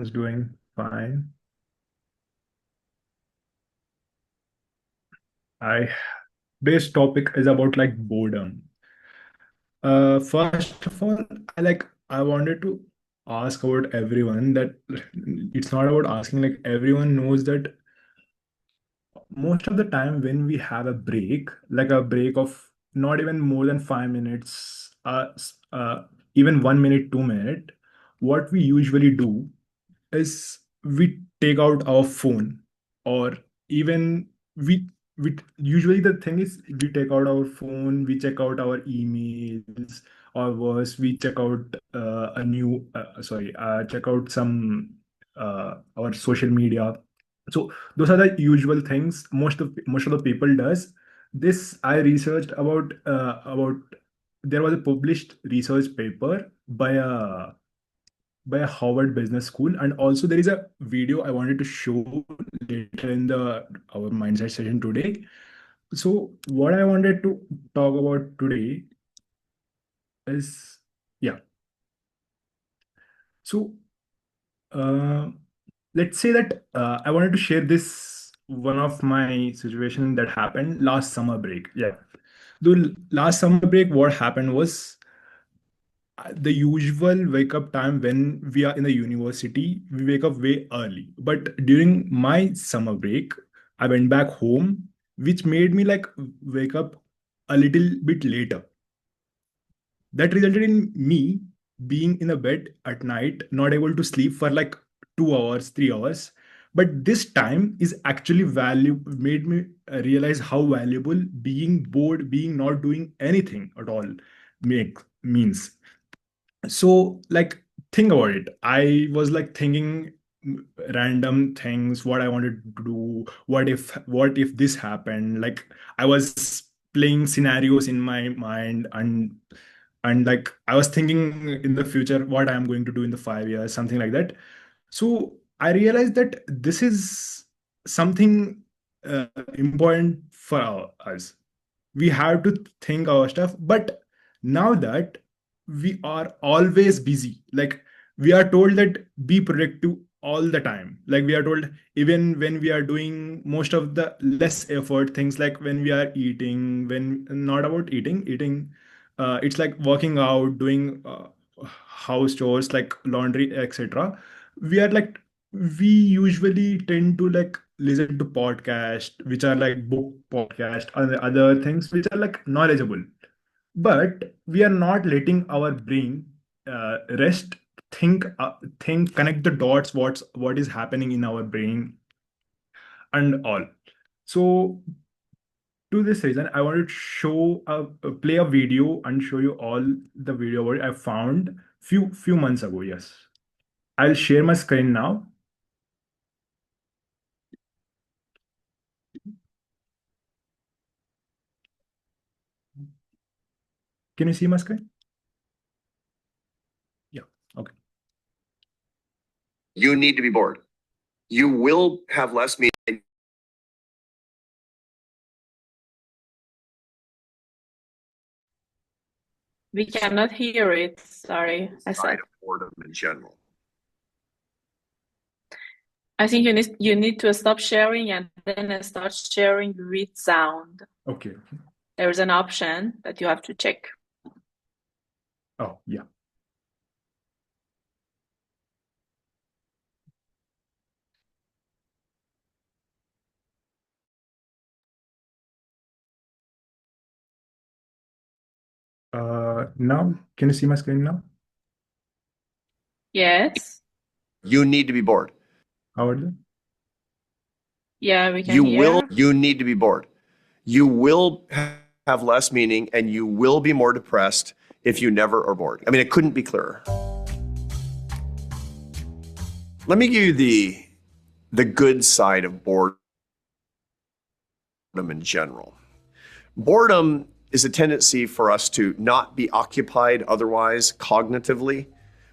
Is doing fine. I Today's topic is about like boredom. First of all, I wanted to ask about everyone that it's not about asking, like everyone knows that most of the time when we have a break, like a break of not even more than 5 minutes, even 1 minute, 2 minute, what we usually do is we take out our phone, or even we usually the thing is we take out our phone, we check out our emails, or worse we check out a new sorry check out some our social media. So those are the usual things most of the people does. This I researched about. There was a published research paper by a Harvard Business School. And also there is a video I wanted to show later in the our mindset session today. So what I wanted to talk about today is, yeah. So uh, let's say that I wanted to share this one of my situation that happened last summer break. Yeah. The last summer break, what happened was the usual wake up time when we are in the university, we wake up way early. But during my summer break, I went back home, which made me like wake up a little bit later. That resulted in me being in a bed at night, not able to sleep for like 2 hours, 3 hours. But this time is actually value made me realize how valuable being bored, being not doing anything at all make means. So like think about it. I was like thinking random things, what I wanted to do, what if this happened. Like I was playing scenarios in my mind, and like I was thinking in the future what I am going to do in the 5 years, something like that. So I realized that this is something important for us. We have to think our stuff. But now that we are always busy, like we are told that be productive all the time, like we are told even when we are doing most of the less effort things, like when we are eating, when not about eating, it's like working out, doing house chores like laundry, etc. We are like, we usually tend to like listen to podcasts which are like book podcast and other things which are like knowledgeable. But we are not letting our brain rest, think, connect the dots, what is happening in our brain and all. So to this reason I wanted to play a video and show you all the video what I found few months ago. Yes, I'll share my screen now. Can you see my screen? Yeah. Okay. You need to be bored. You will have less meaning. We cannot hear it. Sorry, I said. Boredom in general. I think you need to stop sharing and then start sharing with sound. Okay. There's an option that you have to check. Oh, yeah. Now, can you see my screen now? Yes. You need to be bored. How are you? Yeah, we can hear. You need to be bored. You will have less meaning and you will be more depressed if you never are bored. I mean, it couldn't be clearer. Let me give you the good side of boredom in general. Boredom is a tendency for us to not be occupied otherwise cognitively,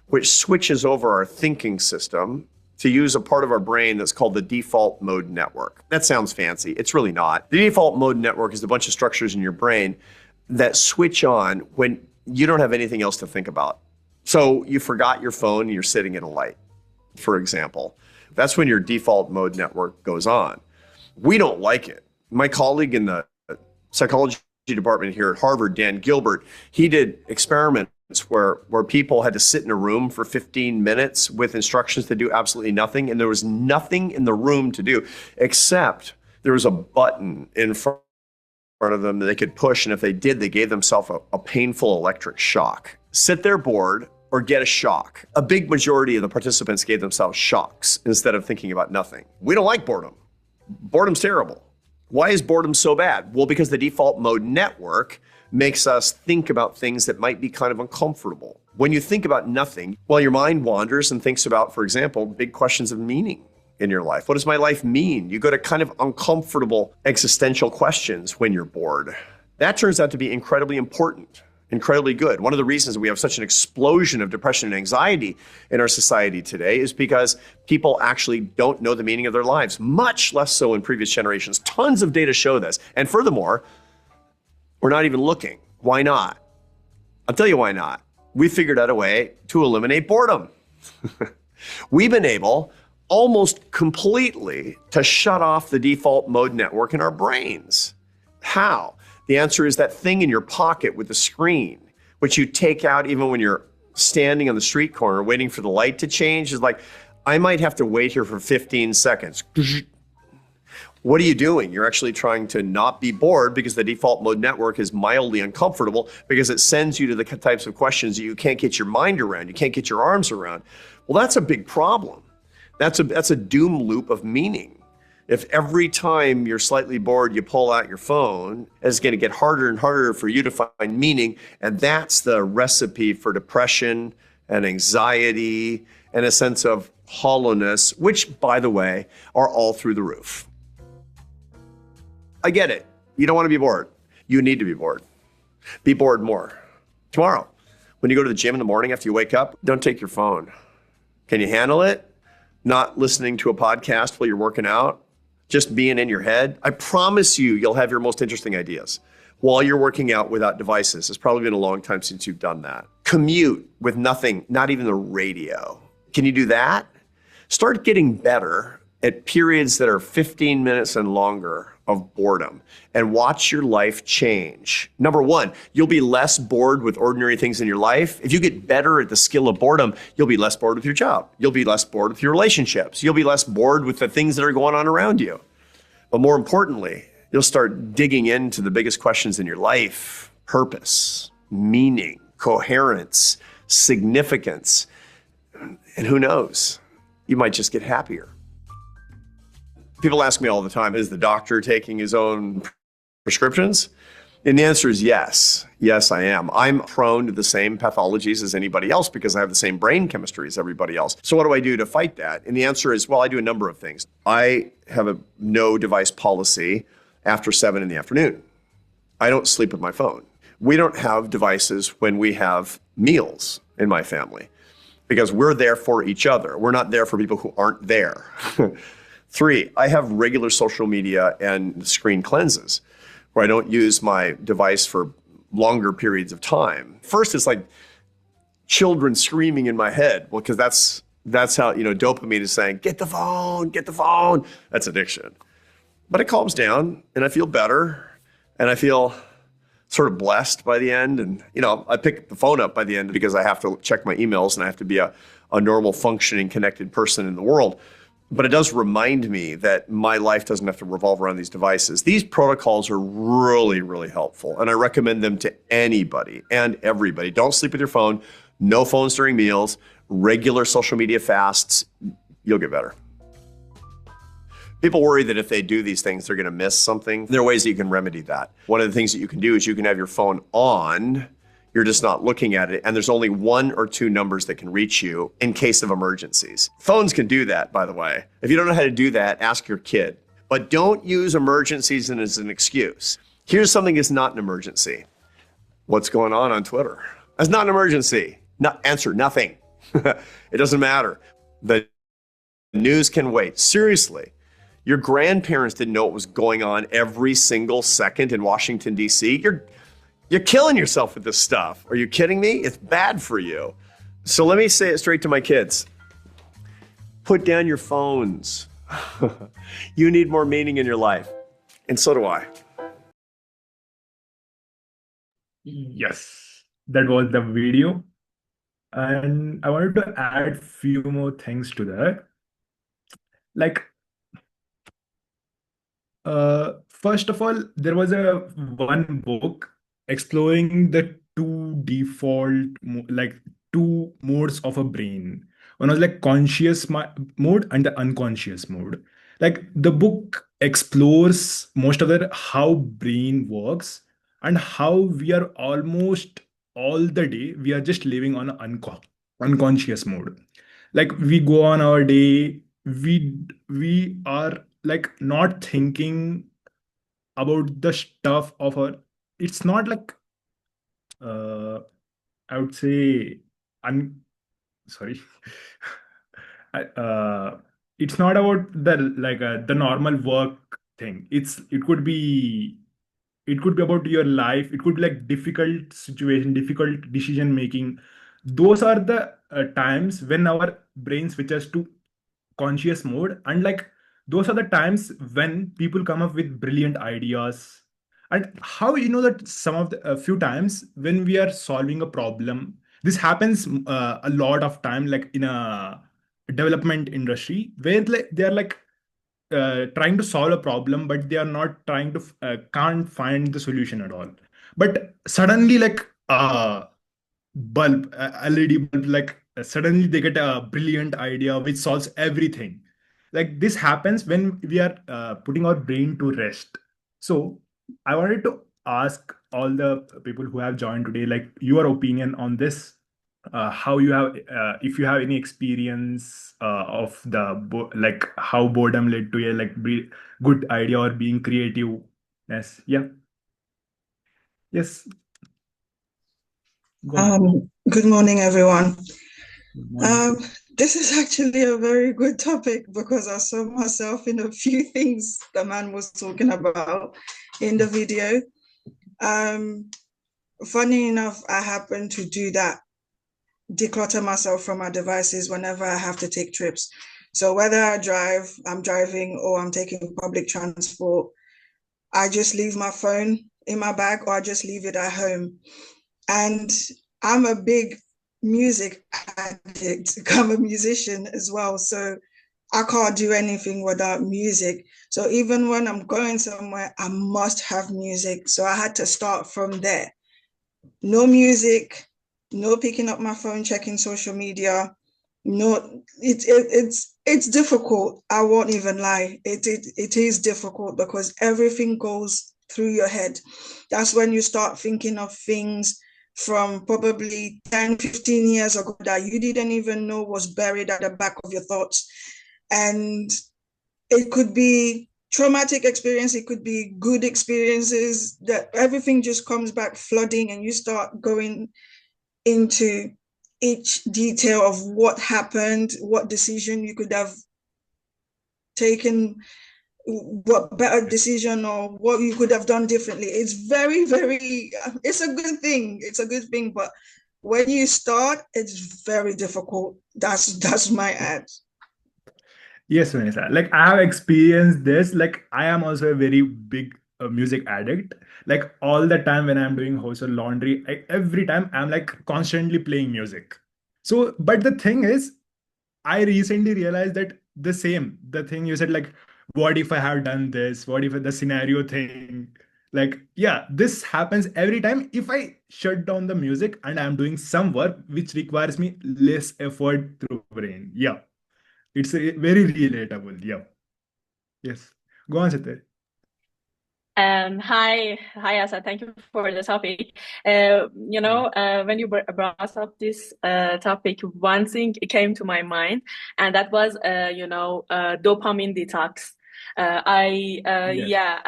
which switches over our thinking system to use a part of our brain that's called the default mode network. That sounds fancy. It's really not. The default mode network is a bunch of structures in your brain that switch on when you don't have anything else to think about. So you forgot your phone and you're sitting at a light. for example. That's when your default mode network goes on. We don't like it. My colleague in the psychology department here at Harvard, Dan Gilbert, he did experiments where people had to sit in a room for 15 minutes with instructions to do absolutely nothing. And there was nothing in the room to do except there was a button in front of them that they could push. And if they did, they gave themselves a painful electric shock. Sit there bored or get a shock. A big majority of the participants gave themselves shocks instead of thinking about nothing. We don't like boredom. Boredom's terrible. Why is boredom so bad? Well, because the default mode network makes us think about things that might be kind of uncomfortable. When you think about nothing, well, your mind wanders and thinks about, for example, big questions of meaning in your life. What does my life mean? You go to kind of uncomfortable existential questions when you're bored. That turns out to be incredibly important, incredibly good. One of the reasons we have such an explosion of depression and anxiety in our society today is because people actually don't know the meaning of their lives, much less so in previous generations. Tons of data show this. And furthermore, we're not even looking. Why not? I'll tell you why not. We figured out a way to eliminate boredom. We've been able almost completely to shut off the default mode network in our brains. How? The answer is that thing in your pocket with the screen, which you take out even when you're standing on the street corner waiting for the light to change. Is like, I might have to wait here for 15 seconds. What are you doing? You're actually trying to not be bored because the default mode network is mildly uncomfortable because it sends you to the types of questions that you can't get your mind around, you can't get your arms around. Well, that's a big problem. That's a doom loop of meaning. If every time you're slightly bored, you pull out your phone, it's going to get harder and harder for you to find meaning. And that's the recipe for depression and anxiety and a sense of hollowness, which, by the way, are all through the roof. I get it. You don't want to be bored. You need to be bored. Be bored more. Tomorrow, when you go to the gym in the morning after you wake up, don't take your phone. Can you handle it? Not listening to a podcast while you're working out? Just being in your head? I promise you'll have your most interesting ideas while you're working out without devices. It's probably been a long time since you've done that. Commute with nothing, not even the radio. Can you do that? Start getting better at periods that are 15 minutes and longer of boredom and watch your life change. Number one, you'll be less bored with ordinary things in your life. If you get better at the skill of boredom, you'll be less bored with your job. You'll be less bored with your relationships. You'll be less bored with the things that are going on around you. But more importantly, you'll start digging into the biggest questions in your life: purpose, meaning, coherence, significance. And who knows, you might just get happier. People ask me all the time, is the doctor taking his own prescriptions? And the answer is yes. Yes, I am. I'm prone to the same pathologies as anybody else because I have the same brain chemistry as everybody else. So what do I do to fight that? And the answer is, well, I do a number of things. I have a no device policy after 7 in the afternoon. I don't sleep with my phone. We don't have devices when we have meals in my family because we're there for each other. We're not there for people who aren't there. 3, I have regular social media and screen cleanses where I don't use my device for longer periods of time. First, it's like children screaming in my head. Well, because that's how, dopamine is saying, get the phone, get the phone. That's addiction. But it calms down and I feel better and I feel sort of blessed by the end. And, I pick the phone up by the end because I have to check my emails and I have to be a normal, functioning, connected person in the world. But it does remind me that my life doesn't have to revolve around these devices. These protocols are really, really helpful. And I recommend them to anybody and everybody. Don't sleep with your phone. No phones during meals. Regular social media fasts. You'll get better. People worry that if they do these things, they're going to miss something. There are ways that you can remedy that. One of the things that you can do is you can have your phone on. You're just not looking at it. And there's only 1 or 2 numbers that can reach you in case of emergencies. Phones can do that, by the way. If you don't know how to do that, ask your kid. But don't use emergencies as an excuse. Here's something that's not an emergency. What's going on Twitter? That's not an emergency. Answer nothing. It doesn't matter. The news can wait. Seriously. Your grandparents didn't know what was going on every single second in Washington, D.C. You're killing yourself with this stuff. Are you kidding me? It's bad for you. So let me say it straight to my kids. Put down your phones. You need more meaning in your life. And so do I. Yes, that was the video. And I wanted to add few more things to that. Like, first of all, there was a one book exploring the two default like two modes of a brain. One was like conscious mode and the unconscious mode. Like the book explores most of the how brain works and how we are almost all the day we are just living on an unconscious mode. Like we go on our day, we are like not thinking about the stuff of our, it's not like uh I would say un sorry. It's not about the the normal work thing. It could be about your life. It could be like difficult situation, difficult decision making. Those are the times when our brain switches to conscious mode, and like those are the times when people come up with brilliant ideas. And how you know that some of the a few times when we are solving a problem, this happens a lot of time, like in a development industry where like they are like trying to solve a problem, but they are not trying to can't find the solution at all. But suddenly like bulb, LED bulb, like suddenly they get a brilliant idea which solves everything. Like this happens when we are putting our brain to rest. So I wanted to ask all the people who have joined today, like your opinion on this. How you have, if you have any experience of the like how boredom led to a like good idea or being creative. Yes, yeah, yes, go on. Good morning, everyone. Good morning. This is actually a very good topic because I saw myself in a few things the man was talking about in the video. Funny enough, I happen to do that, declutter myself from my devices whenever I have to take trips. So whether I'm driving or I'm taking public transport, I just leave my phone in my bag or I just leave it at home. And I'm a big music addict. I'm a musician as well. So I can't do anything without music. So even when I'm going somewhere, I must have music. So I had to start from there. No music, no picking up my phone, checking social media. No, it's difficult. I won't even lie. It is difficult because everything goes through your head. That's when you start thinking of things from probably 10, 15 years ago that you didn't even know was buried at the back of your thoughts. And it could be traumatic experience, it could be good experiences, that everything just comes back flooding and you start going into each detail of what happened, what decision you could have taken, what better decision or what you could have done differently. It's very, very, it's a good thing. It's a good thing. But when you start, it's very difficult. That's my ad. Yes, Vanessa. Like I have experienced this. Like I am also a very big music addict. Like all the time when I'm doing household laundry, every time I'm like constantly playing music. So, but the thing is, I recently realized that the thing you said, like, what if I have done this? What if the scenario thing? Like, yeah, this happens every time if I shut down the music and I'm doing some work which requires me less effort through brain. Yeah, it's very relatable. Yeah. Yes. Go on, Satya. Hi, Asa. Thank you for the topic. When you brought up this topic, one thing came to my mind, and that was, dopamine detox. Yes.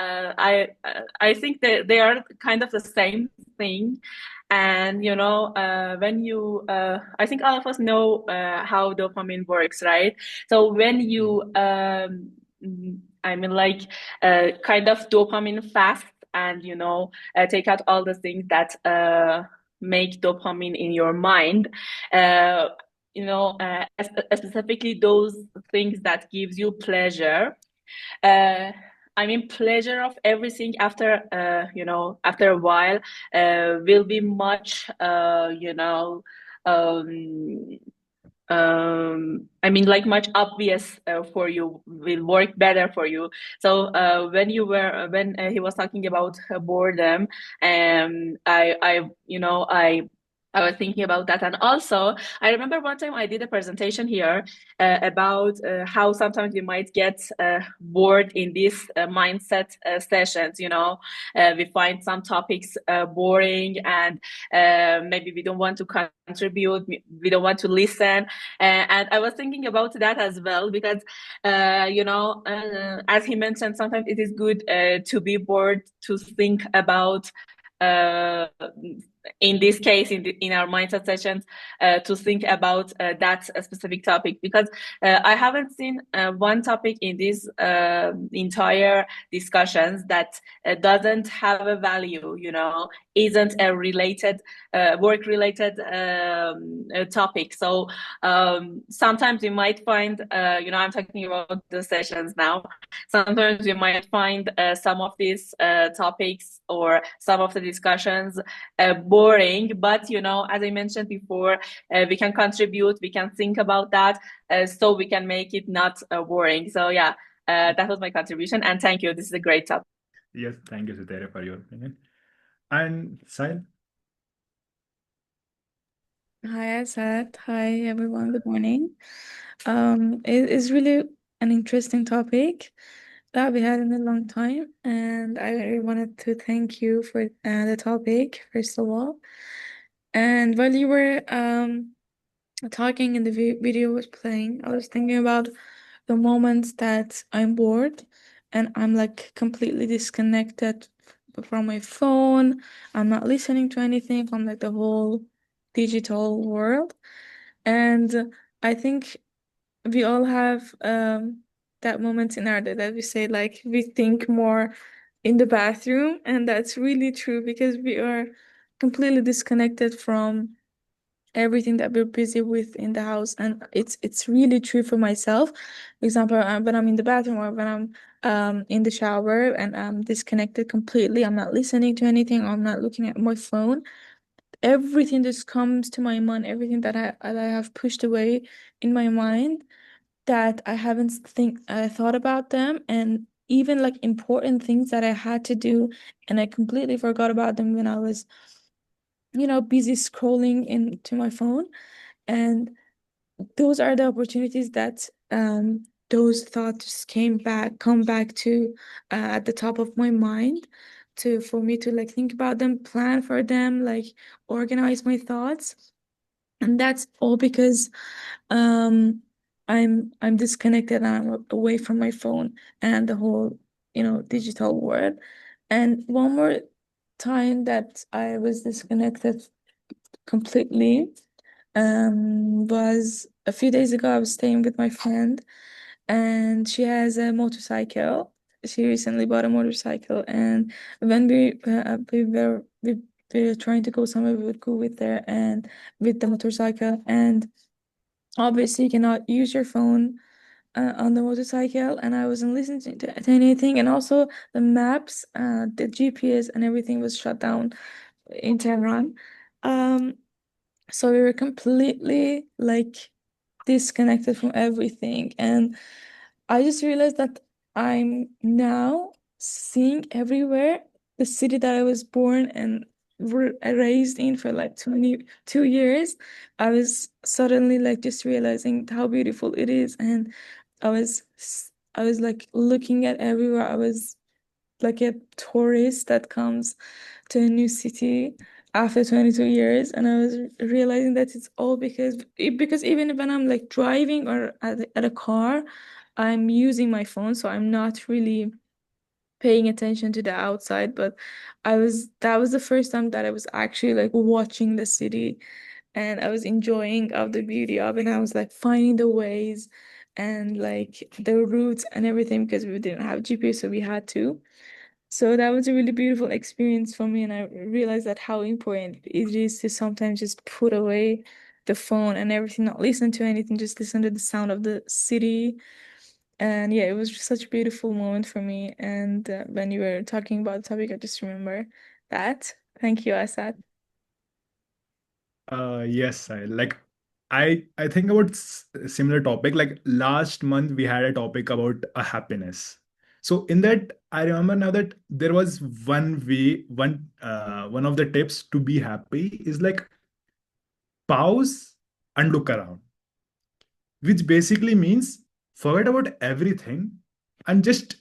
I think that they are kind of the same thing. And I think all of us know how dopamine works, right? So when you like kind of dopamine fast and take out all the things that make dopamine in your mind, uh, specifically those things that gives you pleasure. uh, I mean, pleasure of everything after, after a while, will be much, um, I mean, like much obvious for you, will work better for you. So when he was talking about boredom, I was thinking about that. And also, I remember one time I did a presentation here about how sometimes you might get bored in these mindset sessions. We find some topics boring, and maybe we don't want to contribute, we don't want to listen. And I was thinking about that as well, because, as he mentioned, sometimes it is good to be bored, to think about, uh, in this case, in our mindset sessions, to think about that specific topic, because I haven't seen one topic in these entire discussions that doesn't have a value, isn't a related work related topic. So sometimes you might find, I'm talking about the sessions now. Sometimes you might find some of these topics or some of the discussions boring, but as I mentioned before, we can contribute, we can think about that, so we can make it not boring. So yeah, that was my contribution, and thank you. This is a great topic. Yes, thank you, Sutera, for your opinion. And Sahil? Hi, Asad. Hi, everyone. Good morning. It is really an interesting topic that we had in a long time, and I really wanted to thank you for the topic, first of all. And while you were talking and the video was playing, I was thinking about the moments that I'm bored and I'm like completely disconnected from my phone. I'm not listening to anything from like the whole digital world. And I think we all have that moment in our day that we say like we think more in the bathroom, and that's really true because we are completely disconnected from everything that we're busy with in the house. And it's really true for myself. For example, when I'm in the bathroom or when I'm in the shower and I'm disconnected completely, I'm not listening to anything, I'm not looking at my phone, everything just comes to my mind, everything that I have pushed away in my mind, that I haven't thought about them, and even like important things that I had to do and I completely forgot about them when I was busy scrolling into my phone. And those are the opportunities that those thoughts come back to at the top of my mind, to for me to like think about them, plan for them, like organize my thoughts. And that's all because um I'm disconnected and I'm away from my phone and the whole digital world. And one more time that I was disconnected completely was a few days ago. I was staying with my friend and she has a motorcycle. She recently bought a motorcycle, and when we were trying to go somewhere, we would go with her and with the motorcycle. And obviously you cannot use your phone on the motorcycle, and I wasn't listening to anything. And also the maps, the GPS and everything was shut down in Tehran. um so we were completely like disconnected from everything. And I just realized that I'm now seeing everywhere the city that I was born and raised in for like 22 years. I was suddenly like just realizing how beautiful it is. And I was I was like looking at everywhere. I was like a tourist that comes to a new city after 22 years, and I was realizing that it's all because even when I'm like driving or at a car, I'm using my phone, so I'm not really paying attention to the outside. But that was the first time that I was actually like watching the city, and I was enjoying of the beauty of it. And I was like finding the ways and like the routes and everything, because we didn't have GPS, so we had to. So that was a really beautiful experience for me, and I realized that how important it is to sometimes just put away the phone and everything, not listen to anything, just listen to the sound of the city. And yeah, it was just such a beautiful moment for me. And when you were talking about the topic, I just remember that. Thank you, Asad. Yes, I think about similar topic. Like last month we had a topic about a happiness. So in that, I remember now that there was one of the tips to be happy is like pause and look around, which basically means forget about everything and just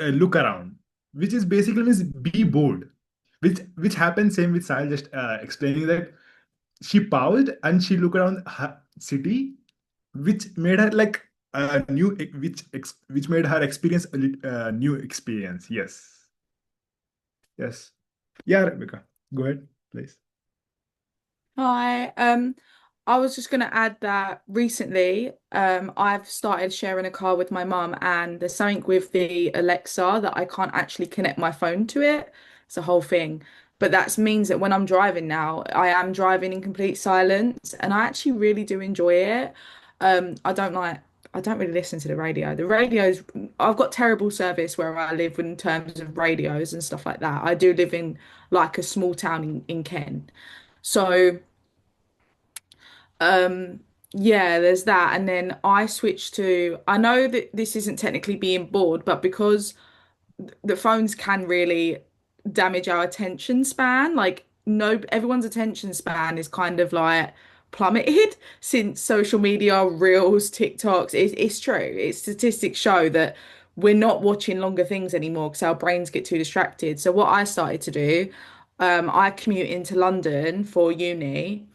look around, which is basically means be bored, which happens same with Sahil just explaining that she paused and she looked around her city, which made her like a new which made her experience a new experience. Yes, yeah, Rebecca, go ahead, please. Hi. I was just going to add that recently, I've started sharing a car with my mum, and there's something with the Alexa that I can't actually connect my phone to it. It's a whole thing. But that means that when I'm driving now, I am driving in complete silence, and I actually really do enjoy it. I don't really listen to the radio. The radios, I've got terrible service where I live in terms of radios and stuff like that. I do live in like a small town in Kent. So yeah, there's that. And then I switched to, I know that this isn't technically being bored, but because the phones can really damage our attention span, like no, everyone's attention span is kind of like plummeted since social media, reels, TikToks. It's true. It's statistics show that we're not watching longer things anymore because our brains get too distracted. So what I started to do, I commute into London for uni.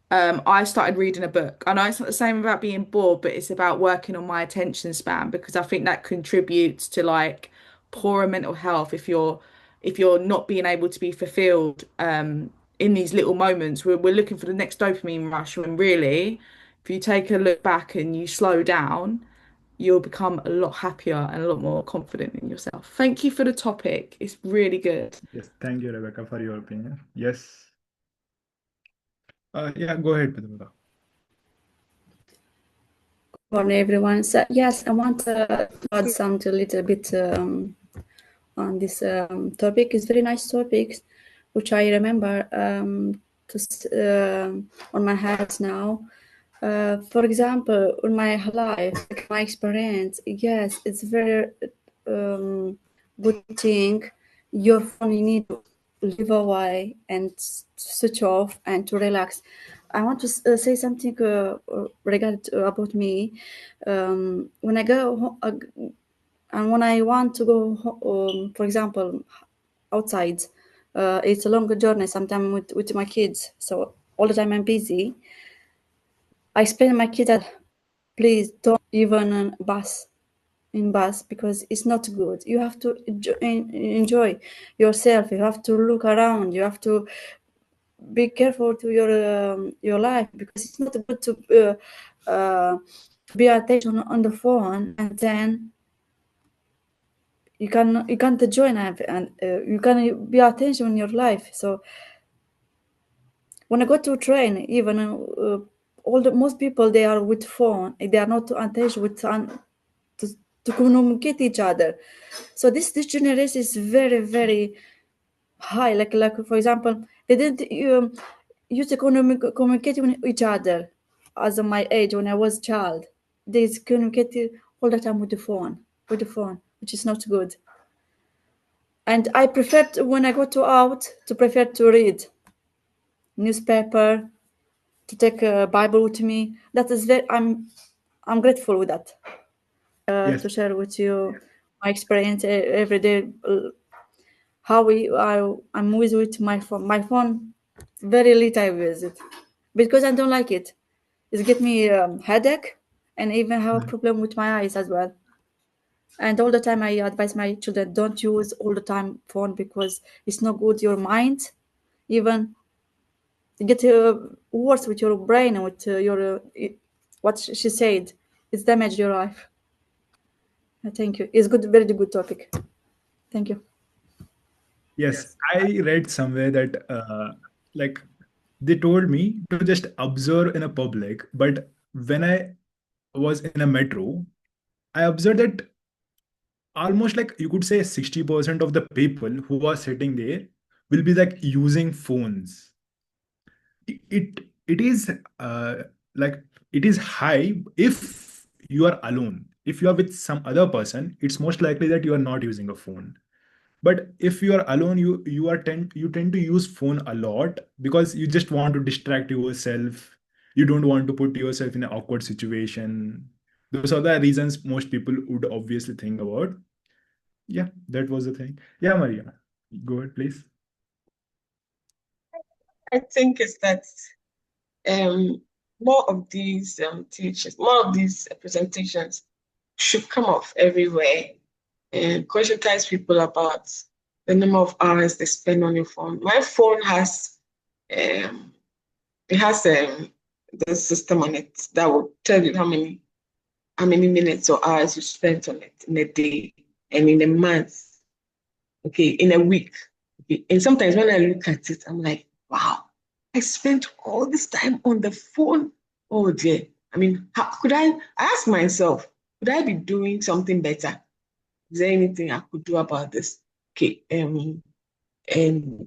I started reading a book. I know it's not the same about being bored, but it's about working on my attention span because I think that contributes to like poorer mental health if you're not being able to be fulfilled in these little moments. We're looking for the next dopamine rush when really, if you take a look back and you slow down, you'll become a lot happier and a lot more confident in yourself. Thank you for the topic. It's really good. Yes, thank you, Rebecca, for your opinion. Yes, yeah, go ahead, Pratibha. Morning, everyone. So, yes, I want to add something a little bit on this topic. It's very nice topic, which I remember on my head now. For example, in my life, like my experience, yes, it's very good thing. Your phone, you need to live away and switch off and to relax. I want to say something about me. When I go and when I want to go, for example, outside, it's a longer journey. Sometimes with my kids, so all the time I'm busy. I explain to my kids that please don't even in bus because it's not good. You have to enjoy yourself. You have to look around. You have to be careful to your life because it's not good to be attention on the phone and then you can't join and you can be attention in your life. So when I go to train, even most people they are with phone. They are not attention with to communicate each other. So this generation is very very high. Like for example, they didn't use to communicate with each other as of my age when I was a child. They communicated all the time with the phone, which is not good. And I prefer when I go to out to prefer to read newspaper, to take a Bible with me. That is very. I'm grateful with that. Yes, To share with you my experience every day. I'm with my phone. My phone, very little I use it because I don't like it. It gives me headache and even have a problem with my eyes as well. And all the time I advise my children don't use all the time phone because it's not good your mind. Even you get worse with your brain and with your what she said. It's damaged your life. Thank you. It's good, very good topic. Thank you. yes, I read somewhere that like they told me to just observe in a public. But when I was in a metro, I observed that almost like you could say 60% of the people who are sitting there will be like using phones. It is like it is high if you are alone. If you are with some other person, it's most likely that you are not using a phone. But if you are alone, you tend to use phone a lot because you just want to distract yourself. You don't want to put yourself in an awkward situation. Those are the reasons most people would obviously think about. Yeah, that was the thing. Yeah, Maria, go ahead, please. I think is that um, more of these teachers, more of these presentations should come off everywhere and conscientize people about the number of hours they spend on your phone. My phone has it has the system on it that will tell you how many minutes or hours you spent on it in a day and in a month, okay, in a week. Okay. And sometimes when I look at it, I'm like, wow, I spent all this time on the phone. Oh dear. I mean, how could I ask myself, could I be doing something better? Is there anything I could do about this? Okay. And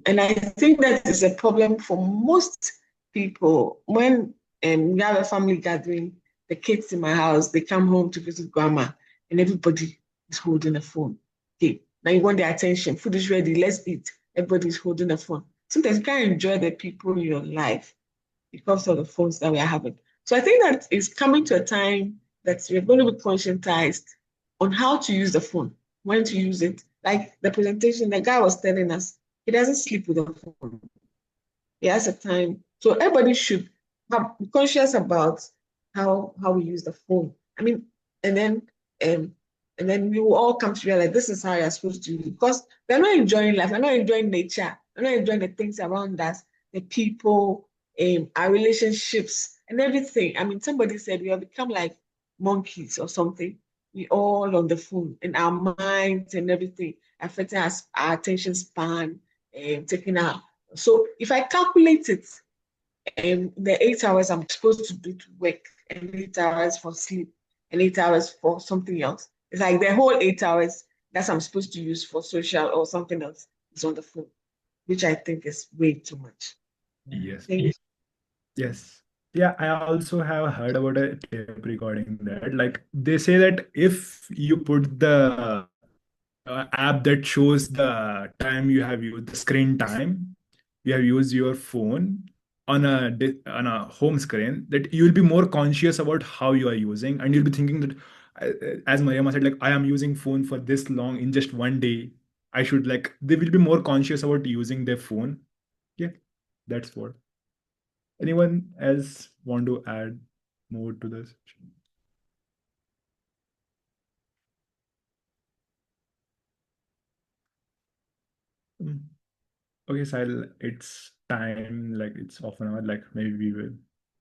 I think that is a problem for most people. When we have a family gathering, the kids in my house, they come home to visit grandma, and everybody is holding a phone. Okay, now you want their attention. Food is ready, let's eat. Everybody's holding a phone. Sometimes you can't enjoy the people in your life because of the phones that we are having. So I think that it's coming to a time that we're going to be conscientized on how to use the phone, when to use it. Like the presentation, the guy was telling us, he doesn't sleep with the phone. He has a time. So everybody should be conscious about how we use the phone. I mean, and then um, and then we will all come to realize this is how you're supposed to use it. Because we're not enjoying life, we're not enjoying nature, we're not enjoying the things around us, the people, our relationships, and everything. I mean, somebody said we have become like monkeys or something. We all on the phone and our minds and everything affecting us, our attention span, and taking our. So if I calculate it, the 8 hours I'm supposed to do to work, and 8 hours for sleep, and 8 hours for something else, it's like the whole 8 hours that I'm supposed to use for social or something else is on the phone, which I think is way too much. Yes. Thank you. Yes. Yeah, I also have heard about a tape recording that, like, they say that if you put the app that shows the time you have used, the screen time you have used your phone on on a home screen, that you will be more conscious about how you are using, and you'll be thinking that, as Mariama said, like, I am using phone for this long in just one day. I should like they will be more conscious about using their phone. Yeah, that's what. Anyone else want to add more to this? Mm. Okay, Sahil, it's time, like it's half an hour, like maybe we will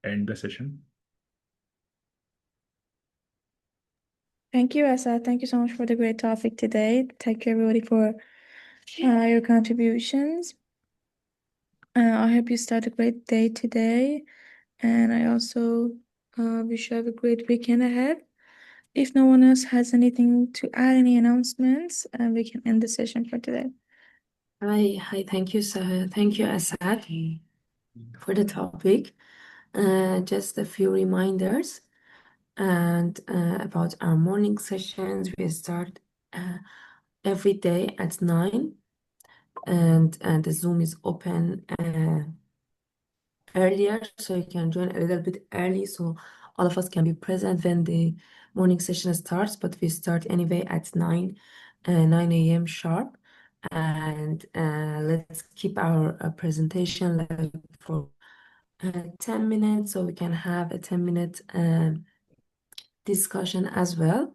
end the session. Thank you, Asa. Thank you so much for the great topic today. Thank you, everybody, for your contributions. I hope you start a great day today. And I also wish you have a great weekend ahead. If no one else has anything to add, any announcements, we can end the session for today. Hi, thank you, sir. Thank you, Asad, for the topic. Just a few reminders and about our morning sessions. We start every day at 9, and the Zoom is open earlier, so you can join a little bit early, so all of us can be present when the morning session starts. But we start anyway at 9 a.m. sharp. And let's keep our presentation like for 10 minutes, so we can have a 10-minute discussion as well,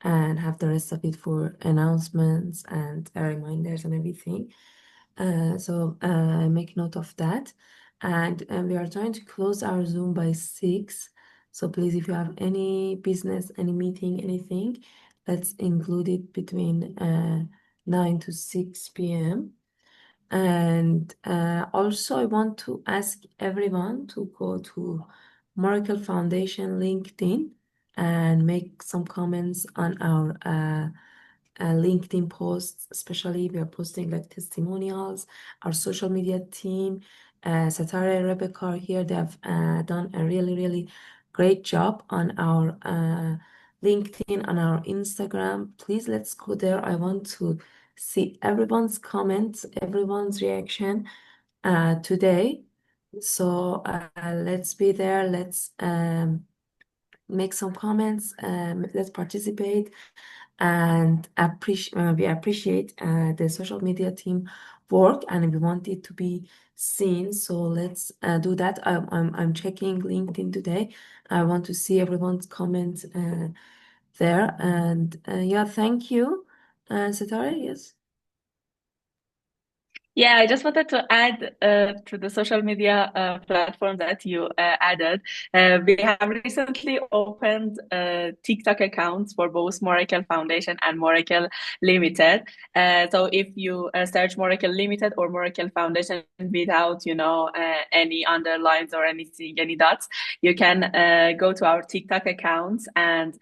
and have the rest of it for announcements and reminders and everything. So make note of that. And we are trying to close our Zoom by 6. So please, if you have any business, any meeting, anything, let's include it between 9 to 6 p.m. And also, I want to ask everyone to go to Moracle Foundation LinkedIn and make some comments on our LinkedIn posts. Especially, we are posting like testimonials. Our social media team, Satara and Rebecca are here. They have done a really, really great job on our LinkedIn, on our Instagram. Please, let's go there. I want to see everyone's comments, everyone's reaction today. So let's be there. Let's make some comments. Let's participate, and we appreciate the social media team work, and we want it to be seen. So let's do that. I'm checking LinkedIn today. I want to see everyone's comments there. And yeah, thank you, Satara. Yes. Yeah, I just wanted to add to the social media platform that you added. We have recently opened TikTok accounts for both Moracle Foundation and Moracle Limited. So if you search Moracle Limited or Moracle Foundation without, any underlines or anything, any dots, you can go to our TikTok accounts. And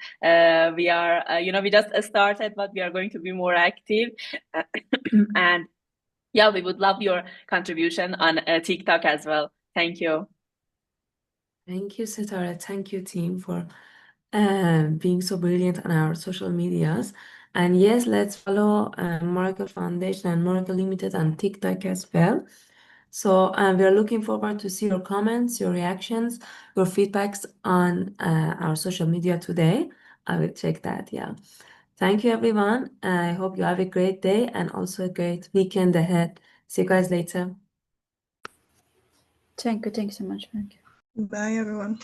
we are, we just started, but we are going to be more active. And yeah, we would love your contribution on TikTok as well. Thank you. Thank you, Satara. Thank you, team, for being so brilliant on our social medias. And yes, let's follow Moracle Foundation and Moracle Limited on TikTok as well. So we are looking forward to see your comments, your reactions, your feedbacks on our social media today. I will check that. Yeah. Thank you, everyone. I hope you have a great day and also a great weekend ahead. See you guys later. Thank you so much. Bye, everyone.